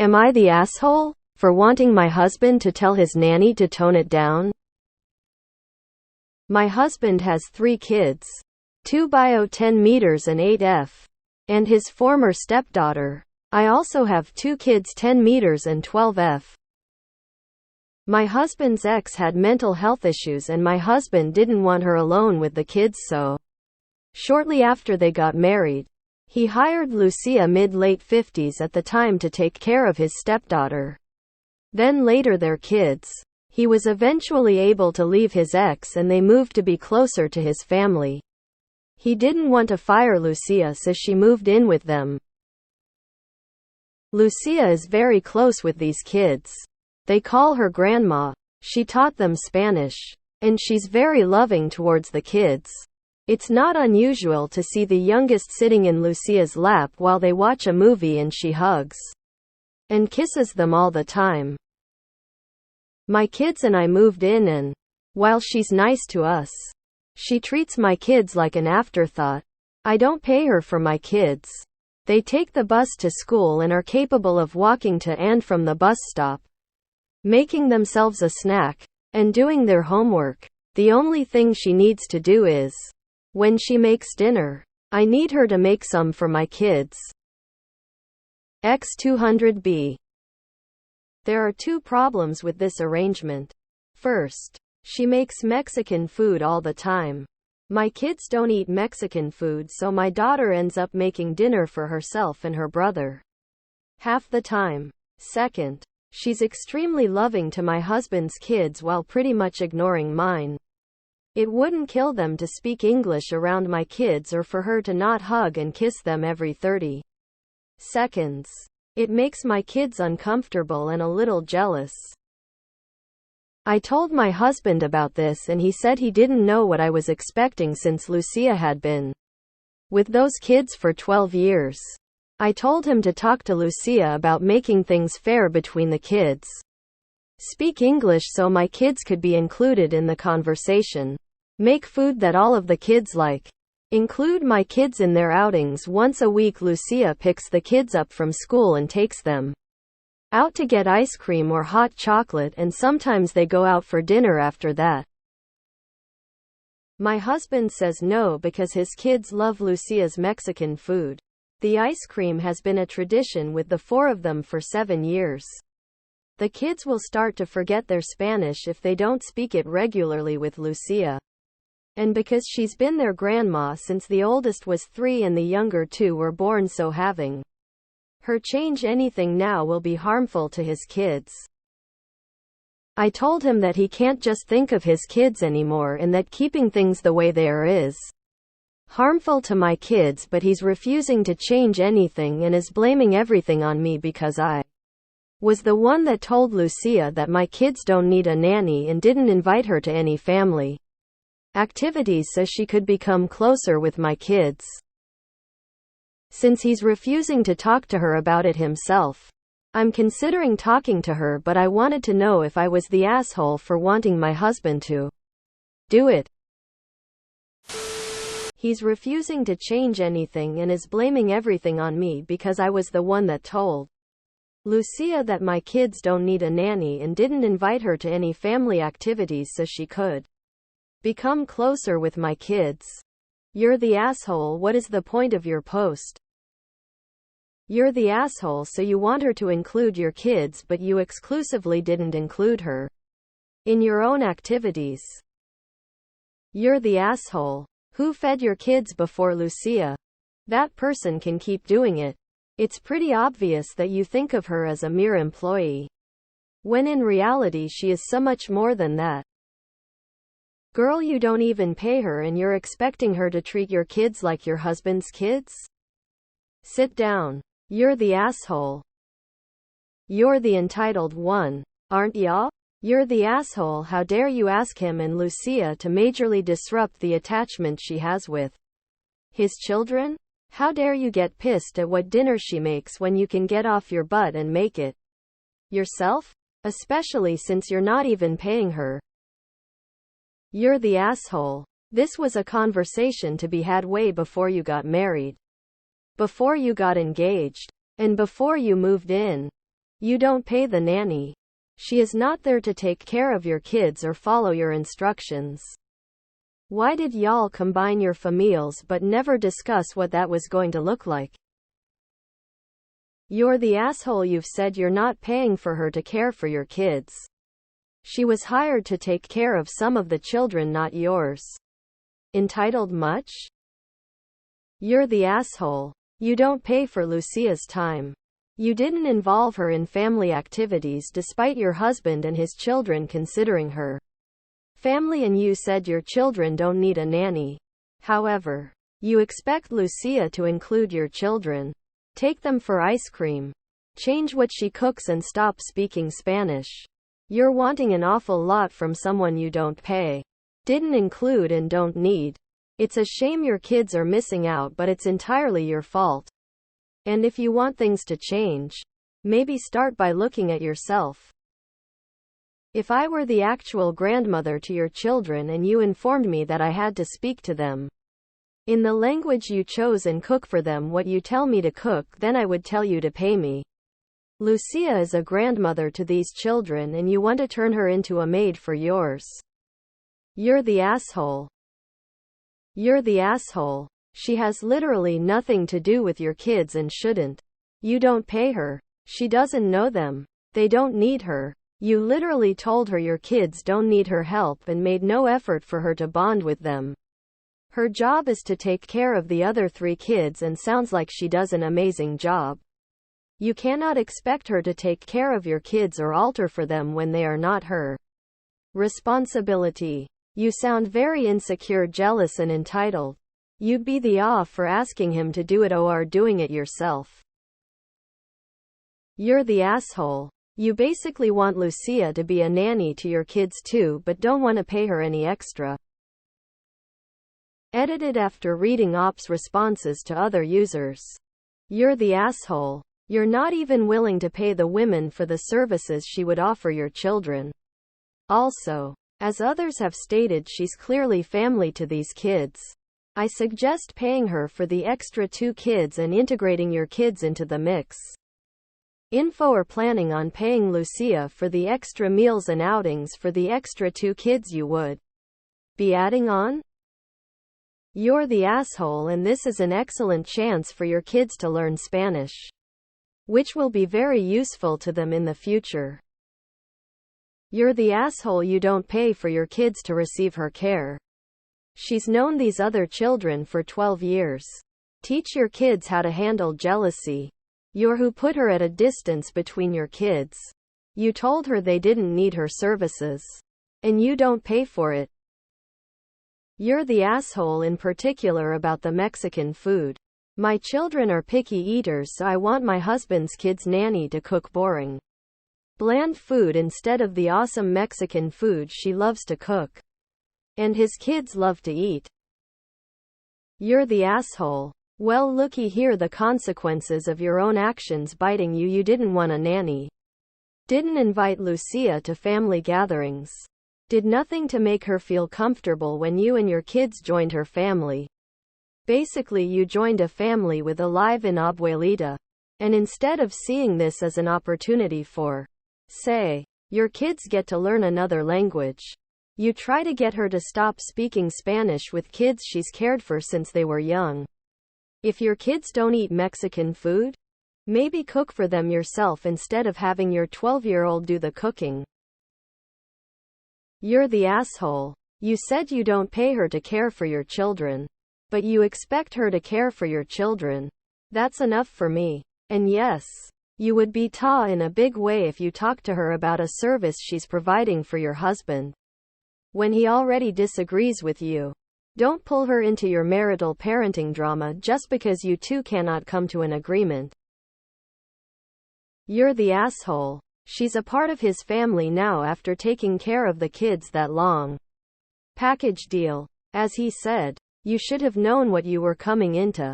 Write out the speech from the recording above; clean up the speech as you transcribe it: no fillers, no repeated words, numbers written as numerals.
Am I the asshole for wanting my husband to tell his nanny to tone it down? My husband has 3 kids. 2 bio 10 meters and 8F. And his former stepdaughter. I also have 2 kids 10 meters and 12F. My husband's ex had mental health issues and my husband didn't want her alone with the kids, so shortly after they got married, he hired Lucia, mid-late 50s at the time, to take care of his stepdaughter. Then later their kids. He was eventually able to leave his ex and they moved to be closer to his family. He didn't want to fire Lucia, so she moved in with them. Lucia is very close with these kids. They call her grandma. She taught them Spanish. And she's very loving towards the kids. It's not unusual to see the youngest sitting in Lucia's lap while they watch a movie, and she hugs and kisses them all the time. My kids and I moved in, and while she's nice to us, she treats my kids like an afterthought. I don't pay her for my kids. They take the bus to school and are capable of walking to and from the bus stop, making themselves a snack, and doing their homework. The only thing she needs to do is, when she makes dinner, I need her to make some for my kids. X200B. There are 2 problems with this arrangement. First, she makes Mexican food all the time. My kids don't eat Mexican food, so my daughter ends up making dinner for herself and her brother half the time. Second, she's extremely loving to my husband's kids while pretty much ignoring mine. It wouldn't kill them to speak English around my kids or for her to not hug and kiss them every 30 seconds. It makes my kids uncomfortable and a little jealous. I told my husband about this and he said he didn't know what I was expecting since Lucia had been with those kids for 12 years. I told him to talk to Lucia about making things fair between the kids. Speak English so my kids could be included in the conversation. Make food that all of the kids like. Include my kids in their outings once a week. Lucia picks the kids up from school and takes them out to get ice cream or hot chocolate, and sometimes they go out for dinner after that. My husband says no because his kids love Lucia's Mexican food. The ice cream has been a tradition with the 4 of them for 7 years. The kids will start to forget their Spanish if they don't speak it regularly with Lucia. And because she's been their grandma since the oldest was 3 and the younger 2 were born, so having her change anything now will be harmful to his kids. I told him that he can't just think of his kids anymore and that keeping things the way they are is harmful to my kids, but he's refusing to change anything and is blaming everything on me because I was the one that told Lucia that my kids don't need a nanny and didn't invite her to any family activities so she could become closer with my kids. Since he's refusing to talk to her about it himself, I'm considering talking to her, but I wanted to know if I was the asshole for wanting my husband to do it. He's refusing to change anything and is blaming everything on me because I was the one that told Lucia that my kids don't need a nanny and didn't invite her to any family activities so she could become closer with my kids. You're the asshole. What is the point of your post? You're the asshole, so you want her to include your kids, but you exclusively didn't include her in your own activities. You're the asshole. Who fed your kids before Lucia? That person can keep doing it. It's pretty obvious that you think of her as a mere employee, when in reality she is so much more than that. Girl, you don't even pay her and you're expecting her to treat your kids like your husband's kids? Sit down. You're the asshole. You're the entitled one, aren't ya? You're the asshole. How dare you ask him and Lucia to majorly disrupt the attachment she has with his children? How dare you get pissed at what dinner she makes when you can get off your butt and make it yourself? Especially since you're not even paying her. You're the asshole. This was a conversation to be had way before you got married, before you got engaged, and before you moved in. You don't pay the nanny. She is not there to take care of your kids or follow your instructions. Why did y'all combine your families but never discuss what that was going to look like? You're the asshole. You've said you're not paying for her to care for your kids. She was hired to take care of some of the children, not yours. Entitled much? You're the asshole. You don't pay for Lucia's time. You didn't involve her in family activities despite your husband and his children considering her family, and you said your children don't need a nanny. However, you expect Lucia to include your children, take them for ice cream, change what she cooks, and stop speaking Spanish. You're wanting an awful lot from someone you don't pay, didn't include, and don't need. It's a shame your kids are missing out, but it's entirely your fault. And if you want things to change, maybe start by looking at yourself. If I were the actual grandmother to your children and you informed me that I had to speak to them in the language you chose and cook for them what you tell me to cook, then I would tell you to pay me. Lucia is a grandmother to these children and you want to turn her into a maid for yours. You're the asshole. You're the asshole. She has literally nothing to do with your kids and shouldn't. You don't pay her. She doesn't know them. They don't need her. You literally told her your kids don't need her help and made no effort for her to bond with them. Her job is to take care of the other 3 kids, and sounds like she does an amazing job. You cannot expect her to take care of your kids or alter for them when they are not her responsibility. You sound very insecure, jealous, and entitled. You'd be the off for asking him to do it or doing it yourself. You're the asshole. You basically want Lucia to be a nanny to your kids too, but don't want to pay her any extra. Edited after reading ops responses to other users. You're the asshole. You're not even willing to pay the women for the services she would offer your children. Also, as others have stated, she's clearly family to these kids. I suggest paying her for the extra 2 kids and integrating your kids into the mix. Info or planning on paying Lucia for the extra meals and outings for the extra 2 kids you would be adding on? You're the asshole, and this is an excellent chance for your kids to learn Spanish, which will be very useful to them in the future. You're the asshole. You don't pay for your kids to receive her care. She's known these other children for 12 years. Teach your kids how to handle jealousy. You're who put her at a distance between your kids. You told her they didn't need her services, and you don't pay for it. You're the asshole in particular about the Mexican food. My children are picky eaters, so I want my husband's kid's nanny to cook boring, bland food instead of the awesome Mexican food she loves to cook and his kids love to eat. You're the asshole. Well, looky here, the consequences of your own actions biting you. You didn't want a nanny. Didn't invite Lucia to family gatherings. Did nothing to make her feel comfortable when you and your kids joined her family. Basically, you joined a family with a live-in abuelita. And instead of seeing this as an opportunity for, say, your kids get to learn another language, you try to get her to stop speaking Spanish with kids she's cared for since they were young. If your kids don't eat Mexican food, maybe cook for them yourself instead of having your 12-year-old do the cooking. You're the asshole. You said you don't pay her to care for your children, but you expect her to care for your children. That's enough for me. And yes, you would be ta in a big way if you talked to her about a service she's providing for your husband when he already disagrees with you. Don't pull her into your marital parenting drama just because you two cannot come to an agreement. You're the asshole. She's a part of his family now after taking care of the kids that long. Package deal. As he said, you should have known what you were coming into.